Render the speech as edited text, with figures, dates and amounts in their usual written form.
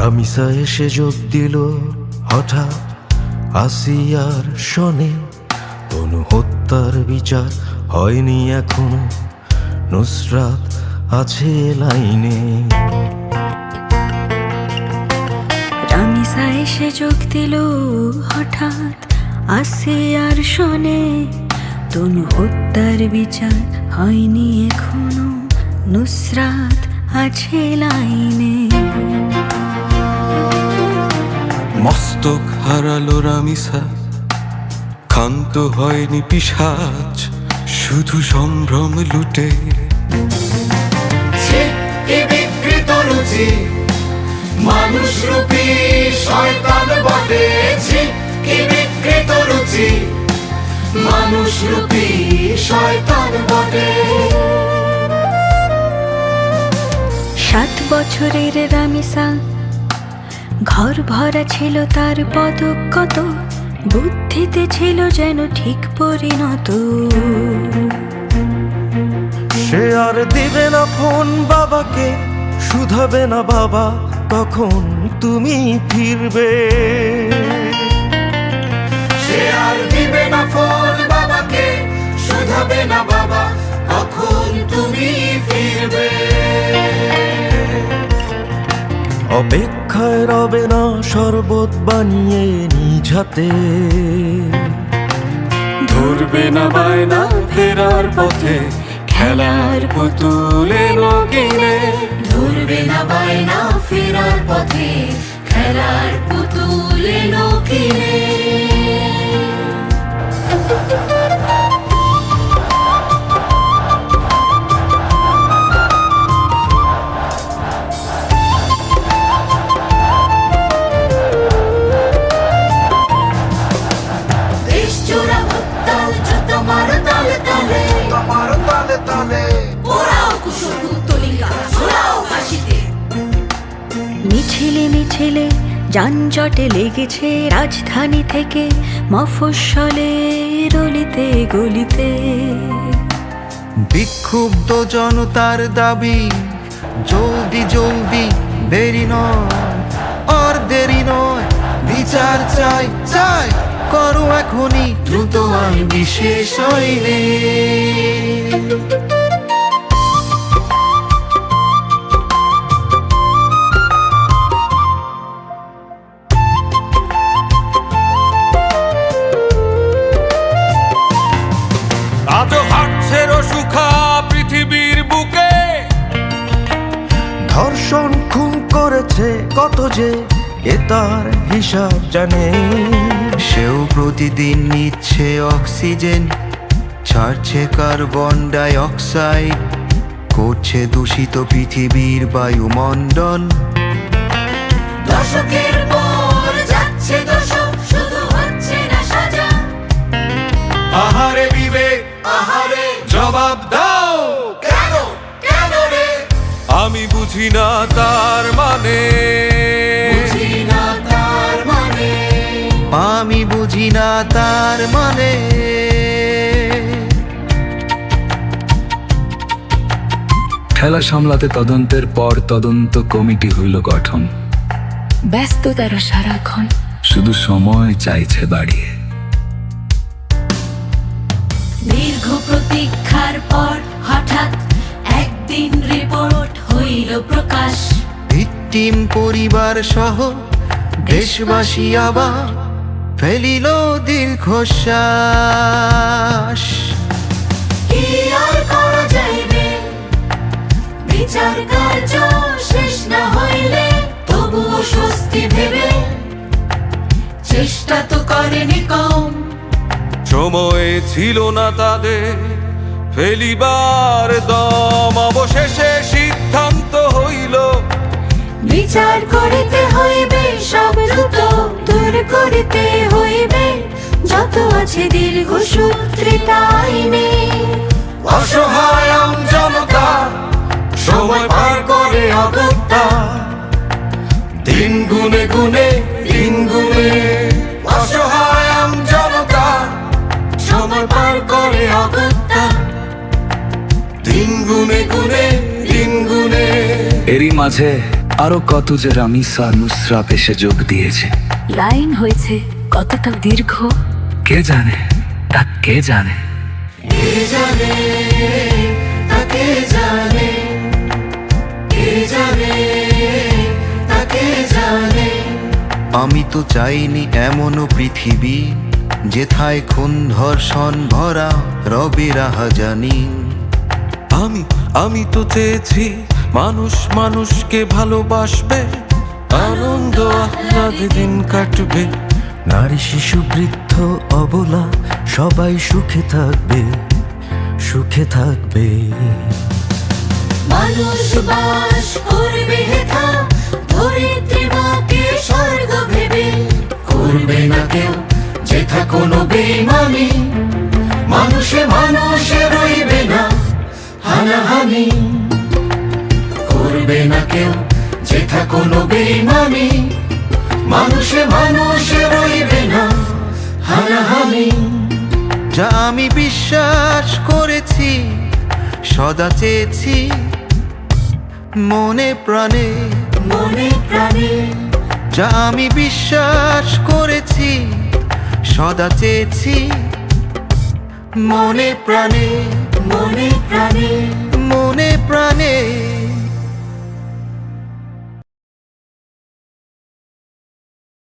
রামিসা এসে যোগ দিল হঠাৎ আসিয়ার শনে। তনু হত্যার বিচার হয়নি এখনো, নুসরাত আছে লাইনে। রামিসা এসে যোগ দিল হঠাৎ আসিয়ার শনে। তনু হত্যার বিচার হয়নি এখনো, নুসরাত আছে লাইনে। মস্তক হারালো রামিসা, ক্ষান্ত হয়নি পিশাচ, শুধু সম্ভ্রম লুটে। বিকৃত রুচি মানুষ রূপী শয়তান বটে। কি বিকৃত রুচি মানুষ রূপী শয়তান বটে। 7 বছরের রামিসা, ঘর ভরা ছিল তার পদক কত, বুদ্ধিতে ছিল যেন ঠিক পরিণত। সে আর দিবে না ফোন বাবাকে, শুধাবে না বাবা কখন তুমি ফিরবে। সে আর দিবে না ফোন বাবাকে, শুধাবে না বাবা কখন তুমি ফিরবে। অপেক্ষায় রবে না শরবত বানিয়ে নিজ হাতে। ধরবে না বায়না ফেরার পথে, খেলার পুতুল এনো কিনে। ধরবে না বায়না ফেরার পথে, খেলার পুতুল এনো কিনে। দেশ জোড়া হত্যার জুতো মারো তালে তালে, পোড়াও কুশপুত্তলিকা, ঝোলাও ফাঁসিতে। মিছিলে মিছিলে যানজটে লেগেছে রাজধানী থেকে মফস্বলে অলিতে গলিতে। বিক্ষুব্ধ জনতার দাবি, জলদি জলদি, দেরি নয় আর দেরি নয়, বিচার চাই চাই, করো এখনই দ্রুত আর বিশেষ আইনে। আজও হাঁটছে রসুখা পৃথিবীর বুকে। ধর্ষণ খুন করেছে কত যে, এ তার হিসাব জানে। সেও প্রতিদিন নিচ্ছে অক্সিজেন, ছাড়ছে কার্বন ডাই অক্সাইড, করছে দূষিত পৃথিবীর বায়ুমণ্ডল। দশকের পর যাচ্ছে দশক, শুধু হচ্ছে না সাজা। আহারে বিবেক, আহারে জবাব দাও। কেন কেন রে, আমি বুঝি না তার মানে। বুঝি না তার মানে। আমি বুঝি না তার মানে। খেলা সামলাতে তদন্তের পর তদন্ত কমিটি হইল গঠন। ব্যস্ত তারা সারাক্ষণ, শুধু সময় চাইছে বাড়িয়ে। দীর্ঘ প্রতীক্ষার পর হঠাৎ একদিন রিপোর্ট হইল প্রকাশ। ভিকটিম পরিবার সহ দেশবাসী আবার ফেলিল দীর্ঘশ্বাস। কি আর করা যাইবে, বিচার কার্য শেষ না হইলে তবুও স্বস্তি ভেবে চেষ্টা তো করেনি কম। সময় ছিল না তাদের ফেলিবার দম, অবশেষে সিদ্ধান্ত হইল বিচার করিতে হইবে সব দ্রুত, দূর করিতে হইবে যত আছে দীর্ঘসূত্রিতা আইনে। অসহায় জনতা সময় পার করে অগত্যা, দিন গুনে গুনে দিন গুনে। অসহায় জনতা সময় পার করে অগত্যা, দিন গুনে গুনে দিন গুনে। এরই মাঝে আরো কত যে রামিসা নুসরাত এসে যোগ দিয়েছে। লাইন হয়েছে কতটা দীর্ঘ, কে জানে, তা কে জানে। কে জানে, তাকে জানে, কে জানে, তাকে জানে। আমি তো চাইনি এমনও পৃথিবী যেথায় খুন ধর্ষণ ভরা রবে রাহাজানি। আমি তো চেয়েছি মানুষ মানুষকে ভালোবাসবে, আনন্দ আহ্লাদে দিন কাটবে, নারী শিশু বৃদ্ধ অবলা সবাই সুখে থাকবে, সুখে থাকবে। মানুষ বাস করবে হেথা ধরিত্রী মাকে স্বর্গ ভেবে। করবে না কেউ যেথা কোনো বেইমানি, মানুষে মানুষে রইবে না হানাহানি। করবে না কেউ যেথা কোনো বেইমানি, মানুষে মানুষে রইবে না হানাহানি। যা আমি বিশ্বাস করেছি সদা চেয়েছি মনে প্রাণে, মনে প্রাণে, যা আমি বিশ্বাস করেছি সদা চেয়েছি মনে প্রাণে, মনে প্রাণে, মনে প্রাণে।